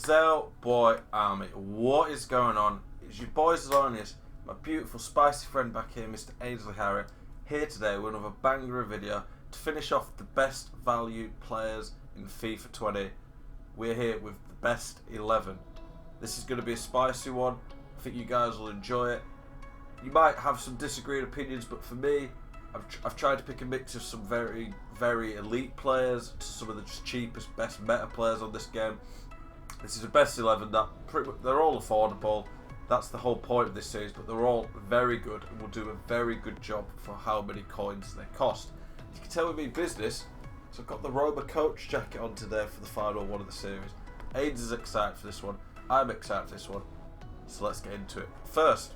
Zel Boy Army, what is going on? It's your boy Zelonius, my beautiful spicy friend back here, Mr. Ainsley Harriott, here today with another banger of video to finish off the best value players in FIFA 20. We're here with the best 11. This is going to be a spicy one. I think you guys will enjoy it. You might have some disagreed opinions, but for me, I've tried to pick a mix of some very, very elite players to some of the just cheapest, best meta players on this game. This is the best 11 that they're all affordable. That's the whole point of this series, but they're all very good and will do a very good job for how many coins they cost. You can tell we mean business, so I've got the Roma coach jacket on today for the final one of the series. Ains is excited for this one. I'm excited for this one. So let's get into it. First,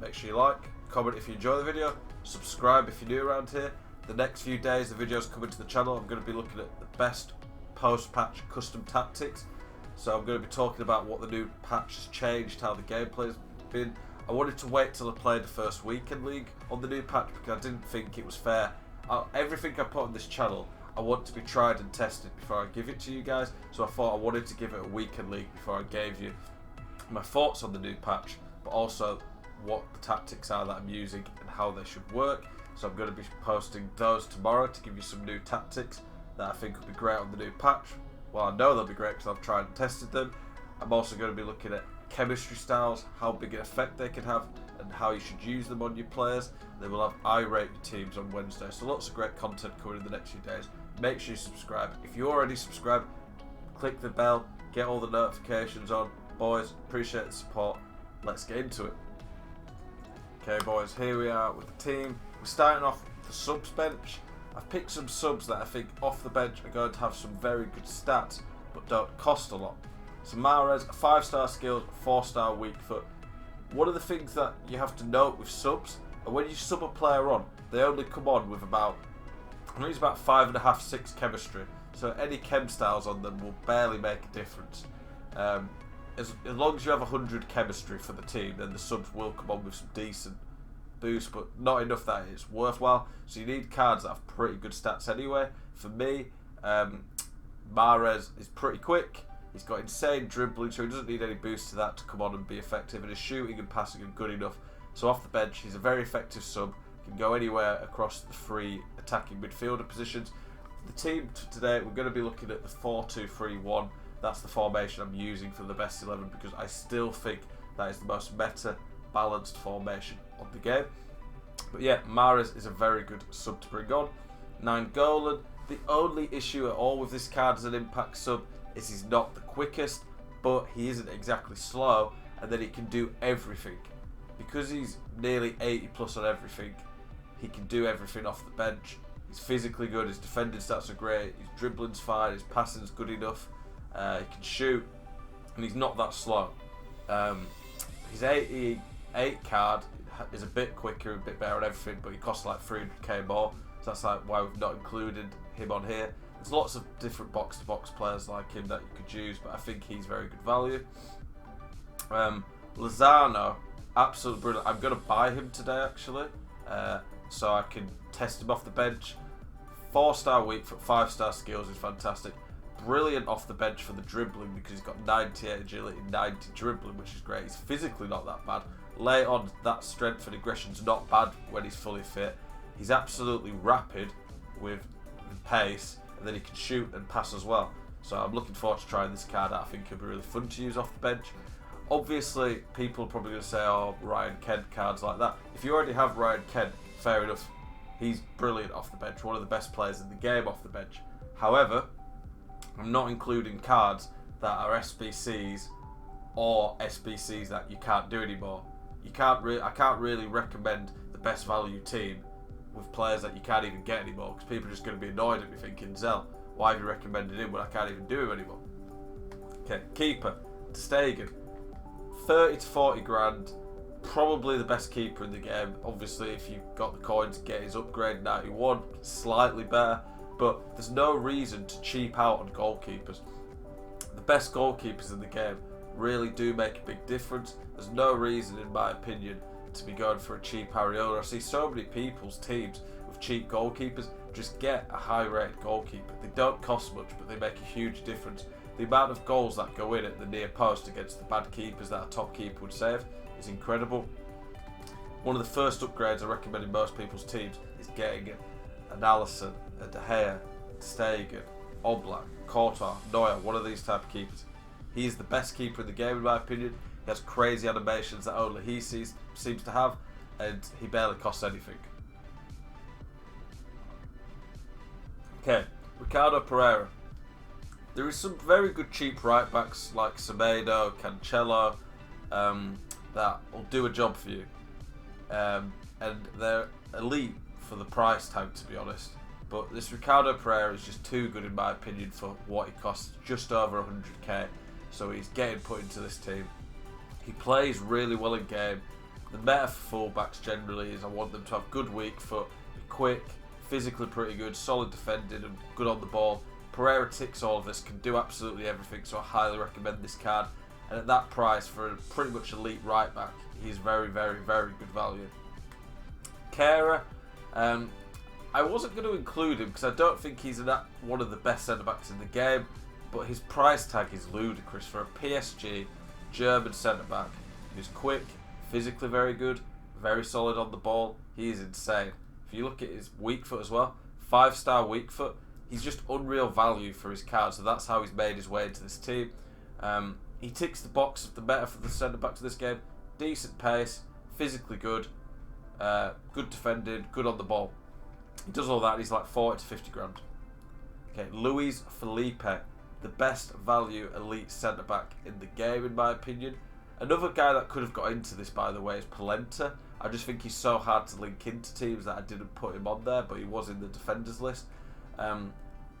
make sure you like, comment if you enjoy the video, subscribe if you're new around here. The next few days the videos coming to the channel, I'm going to be looking at the best post-patch custom tactics. So I'm going to be talking about what the new patch has changed, how the gameplay's been. I wanted to wait till I played the first weekend league on the new patch because I didn't think it was fair. Everything I put on this channel, I want to be tried and tested before I give it to you guys. So I thought I wanted to give it a weekend league before I gave you my thoughts on the new patch, but also what the tactics are that I'm using and how they should work. So I'm going to be posting those tomorrow to give you some new tactics that I think will be great on the new patch. Well, I know they'll be great because I've tried and tested them. I'm also going to be looking at chemistry styles, how big an effect they can have, and how you should use them on your players. They will have I rate your teams on Wednesday, so lots of great content coming in the next few days. Make sure you subscribe. If you already subscribed, click the bell, get all the notifications on. Boys, appreciate the support. Let's get into it. Okay, boys, here we are with the team. We're starting off with the subs bench. I've picked some subs that I think off the bench are going to have some very good stats, but don't cost a lot. So Mahrez, 5-star skills, 4-star weak foot. One of the things that you have to note with subs, and when you sub a player on, they only come on with about, I think it's about 5.5, 6 chemistry. So any chem styles on them will barely make a difference. As long as you have 100 chemistry for the team, then the subs will come on with some decent boost, but not enough that it's worthwhile. So you need cards that have pretty good stats anyway. For me, Mahrez is pretty quick. He's got insane dribbling, so he doesn't need any boost to that to come on and be effective. And his shooting and passing are good enough. So off the bench, he's a very effective sub. Can go anywhere across the 3 attacking midfielder positions. The team today, we're going to be looking at the 4-2-3-1. That's the formation I'm using for the best 11 because I still think that is the most meta balanced formation of the game. But yeah, Mahrez is a very good sub to bring on. 9 Golan. The only issue at all with this card as an impact sub is he's not the quickest, but he isn't exactly slow, and then he can do everything. Because he's nearly 80 plus on everything, he can do everything off the bench. He's physically good, his defending stats are great, his dribbling's fine, his passing's good enough, he can shoot, and he's not that slow. His 88 card is a bit quicker, a bit better on everything, but he costs like 300k more, so that's like why we've not included him on here. There's lots of different box-to-box players like him that you could use, but I think he's very good value. Lozano, absolutely brilliant. I'm going to buy him today actually, so I can test him off the bench. 4-star weak foot, 5-star skills is fantastic. Brilliant off the bench for the dribbling because he's got 98 agility, 90 dribbling, which is great. He's physically not that bad. Lay on that strength and aggression's not bad when he's fully fit. He's absolutely rapid with pace, and then he can shoot and pass as well. So I'm looking forward to trying this card out. I think it'll be really fun to use off the bench. Obviously, people are probably going to say, oh, Ryan Kent cards like that. If you already have Ryan Kent, fair enough. He's brilliant off the bench, one of the best players in the game off the bench. However, I'm not including cards that are SBCs or SBCs that you can't do anymore. I can't really recommend the best value team with players that you can't even get anymore because people are just going to be annoyed at me thinking, Zell, why have you recommended him when I can't even do him anymore? Okay, keeper, ter Stegen, 30 to 40 grand, probably the best keeper in the game. Obviously, if you've got the coins, get his upgrade 91, slightly better, but there's no reason to cheap out on goalkeepers. The best goalkeepers in the game really do make a big difference. There's no reason, in my opinion, to be going for a cheap Areola. I see so many people's teams with cheap goalkeepers. Just get a high-rated goalkeeper. They don't cost much, but they make a huge difference the amount of goals that go in at the near post against the bad keepers that a top keeper would save is incredible. One of the first upgrades I recommend in most people's teams is getting an Alisson, a De Gea, Stegen, Oblak, Courtois, Neuer, one of these type of keepers. He is the best keeper in the game in my opinion. He has crazy animations that only he seems to have, and he barely costs anything. Okay, Ricardo Pereira. There is some very good cheap right backs like Semedo, Cancelo, that will do a job for you, and they're elite for the price tag, to be honest. But this Ricardo Pereira is just too good in my opinion for what he costs, just over 100k. So he's getting put into this team. He plays really well in game. The meta for fullbacks generally is I want them to have good weak foot, be quick, physically pretty good, solid defending and good on the ball. Pereira ticks all of this, can do absolutely everything, so I highly recommend this card. And at that price for a pretty much elite right back, he's very, very, very good value. Kehrer, I wasn't going to include him because I don't think he's one of the best centre backs in the game, but his price tag is ludicrous for a PSG German centre back who's quick, physically very good, very solid on the ball. He is insane. If you look at his weak foot as well, 5-star weak foot, he's just unreal value for his card, so that's how he's made his way into this team. He ticks the box of the meta for the centre back to this game. Decent pace, physically good, good defended, good on the ball. He does all that and he's like 40 to 50 grand. Okay, Luis Felipe, the best value elite centre back in the game in my opinion. Another guy that could have got into this, by the way, is Polenta. I just think he's so hard to link into teams that I didn't put him on there, but he was in the defenders list.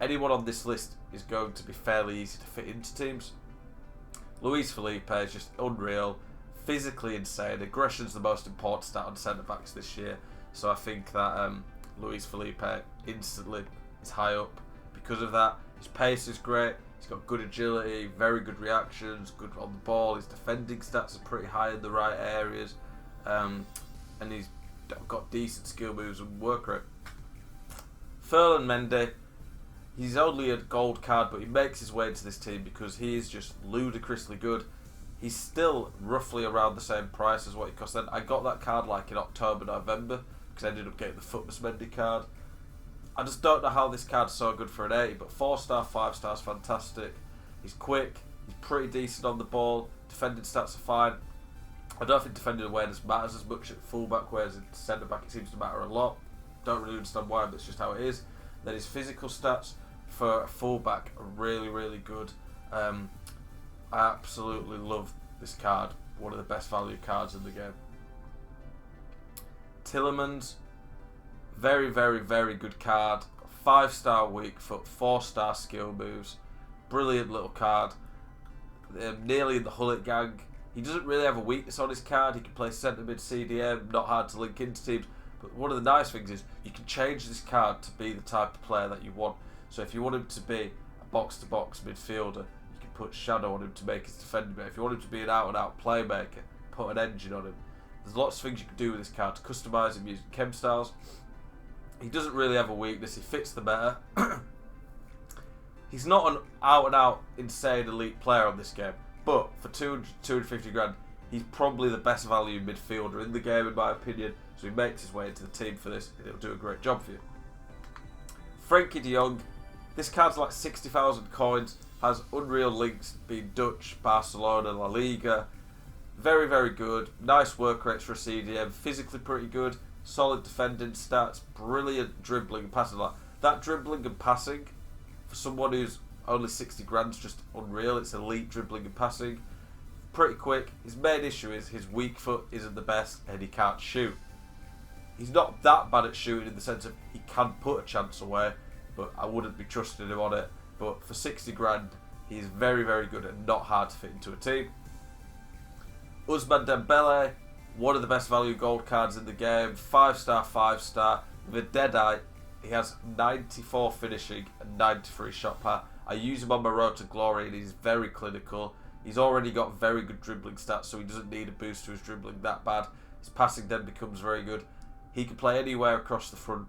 Anyone on this list is going to be fairly easy to fit into teams. Luis Felipe is just unreal, physically insane. Aggression's the most important stat on centre backs this year, so I think that Luis Felipe instantly is high up because of that. His pace is great. He's got good agility, very good reactions, good on the ball. His defending stats are pretty high in the right areas, and he's got decent skill moves and work rate. Ferland Mendy, he's only a gold card, but he makes his way into this team because he is just ludicrously good. He's still roughly around the same price as what he cost then. I got that card like in October, November, because I ended up getting the Footmas Mendy card. I just don't know how this card's so good for an 80, but 4-star, 5-star is fantastic. He's quick, he's pretty decent on the ball, defending stats are fine. I don't think defending awareness matters as much at fullback, whereas at centre back it seems to matter a lot. Don't really understand why, but it's just how it is. Then his physical stats for a fullback are really, really good. I absolutely love this card. One of the best value cards in the game. Tillemans, very, very, very good card. 5-star weak foot, 4-star skill moves. Brilliant little card. Nearly in the Hullet gang. He doesn't really have a weakness on his card. He can play centre mid CDM, not hard to link into teams. But one of the nice things is you can change this card to be the type of player that you want. So if you want him to be a box-to-box midfielder, you can put Shadow on him to make his defending better. If you want him to be an out-and-out playmaker, put an engine on him. There's lots of things you can do with this card to customise him using chem styles. He doesn't really have a weakness. He fits the meta. He's not an out-and-out insane elite player on this game, but for 250 grand, he's probably the best value midfielder in the game in my opinion. So he makes his way into the team for this, and it'll do a great job for you. Frankie de Jong, this card's like 60,000 coins, has unreal links, being Dutch, Barcelona, La Liga. Very, very good. Nice work rates for a CDM, physically pretty good, solid defending stats, brilliant dribbling and passing. Like that dribbling and passing, for someone who's only 60 grand, is just unreal. It's elite dribbling and passing. Pretty quick. His main issue is his weak foot isn't the best and he can't shoot. He's not that bad at shooting in the sense of he can put a chance away, but I wouldn't be trusting him on it. But for 60 grand, he's very, very good and not hard to fit into a team. Ousmane Dembele, one of the best value gold cards in the game. 5-star, 5-star. With a Deadeye, he has 94 finishing and 93 shot power. I use him on my road to glory and he's very clinical. He's already got very good dribbling stats, so he doesn't need a boost to his dribbling that bad. His passing then becomes very good. He can play anywhere across the front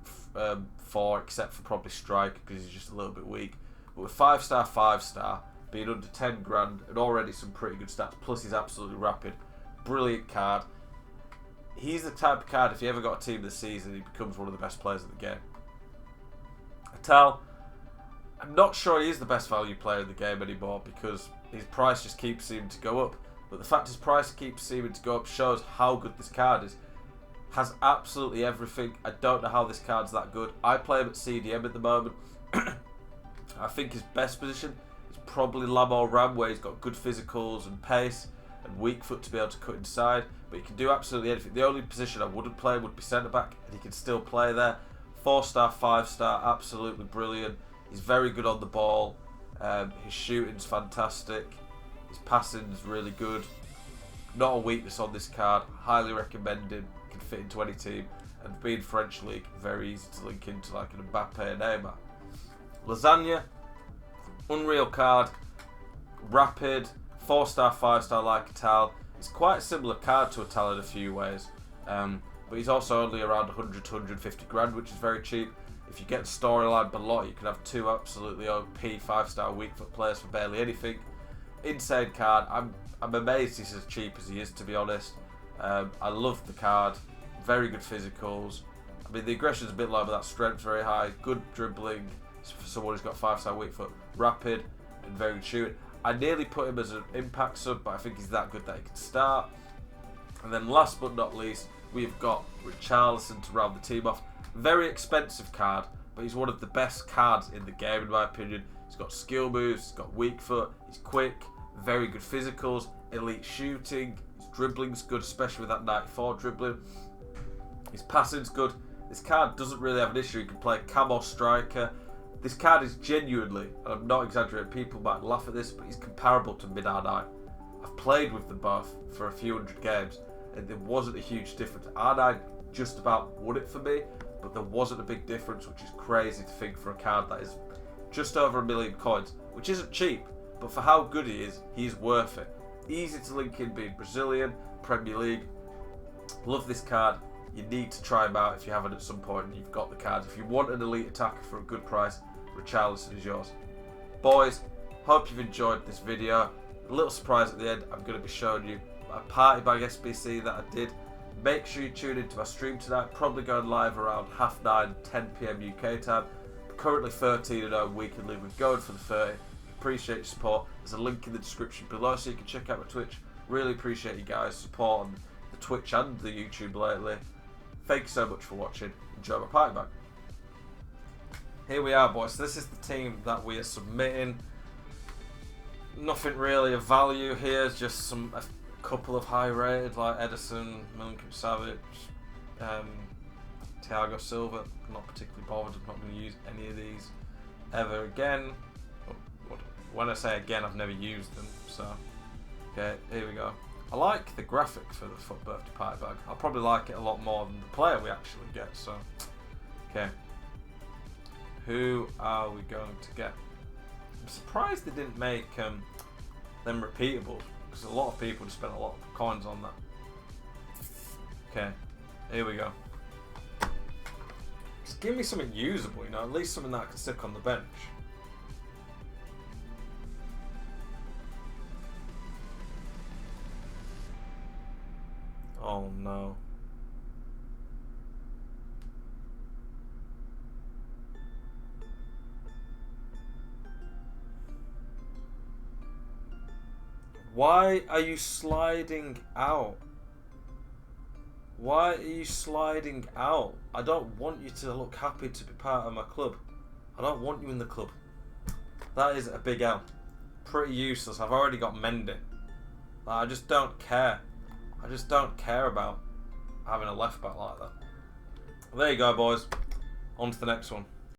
four except for probably strike because he's just a little bit weak. But with 5-star, 5-star, being under 10 grand, and already some pretty good stats, plus he's absolutely rapid. Brilliant card. He's the type of card, if you ever got a team this season, he becomes one of the best players in the game. Atal, I'm not sure he is the best value player in the game anymore because his price just keeps seeming to go up. But the fact his price keeps seeming to go up shows how good this card is. Has absolutely everything. I don't know how this card's that good. I play him at CDM at the moment. I think his best position is probably Lam or Ram, where he's got good physicals and pace and weak foot to be able to cut inside. But he can do absolutely anything. The only position I wouldn't play would be centre back, and he can still play there. 4-star, 5-star, absolutely brilliant. He's very good on the ball. His shooting's fantastic. His passing's really good. Not a weakness on this card. Highly recommended. Can fit into any team. And being French League, very easy to link into like an Mbappe and Neymar. Lasagna, unreal card. Rapid, 4-star, 5-star like Atal. It's quite a similar card to Atal in a few ways. But he's also only around 100 to 150 grand, which is very cheap. If you get storyline below, you can have 2 absolutely OP 5-star weak foot players for barely anything. Insane card. I'm amazed he's as cheap as he is, to be honest. I love the card. Very good physicals. I mean, the aggression's a bit low, but that strength's very high. Good dribbling for someone who's got 5-star weak foot. Rapid and very good shooting. I nearly put him as an impact sub, but I think he's that good that he can start. And then last but not least, we've got Richarlison to round the team off. Very expensive card, but he's one of the best cards in the game in my opinion. He's got skill moves, he's got weak foot, he's quick, very good physicals, elite shooting, his dribbling's good, especially with that 94 dribbling. His passing's good. This card doesn't really have an issue. He can play cam or striker. This card is genuinely, and I'm not exaggerating, people might laugh at this, but he's comparable to Mid-R9. I've played with them both for a few hundred games, and there wasn't a huge difference. R9 just about won it for me, but there wasn't a big difference, which is crazy to think for a card that is just over 1 million coins, which isn't cheap, but for how good he is, he's worth it. Easy to link in being Brazilian, Premier League. Love this card. You need to try him out if you haven't at some point and you've got the cards. If you want an elite attacker for a good price, Richarlison is yours. Boys, hope you've enjoyed this video. A little surprise at the end, I'm going to be showing you a party bag SBC that I did. Make sure you tune into my stream tonight, probably going live around 9:30, 10 PM UK time. Currently 13-0 weekend league, we're going for the 30. Appreciate your support. There's a link in the description below so you can check out my Twitch. Really appreciate you guys' support on the Twitch and the YouTube lately. Thank you so much for watching. Enjoy my party bag. Here we are, boys. So this is the team that we are submitting. Nothing really of value here, it's just a couple of high rated like Edison, Milinkovic-Savic, Thiago Silva. I'm not particularly bothered. I'm not going to use any of these ever again. When I say again, I've never used them. So, okay, here we go. I like the graphic for the FUT Birthday Party Bag. I'll probably like it a lot more than the player we actually get. So, okay. Who are we going to get? I'm surprised they didn't make them repeatable, because a lot of people just spent a lot of coins on that. Okay, here we go. Just give me something usable, you know, at least something that I can stick on the bench. Oh no. Why are you sliding out? Why are you sliding out? I don't want you to look happy to be part of my club. I don't want you in the club. That is a big L. Pretty useless. I've already got Mendy. I just don't care. I just don't care about having a left back like that. There you go, boys. On to the next one.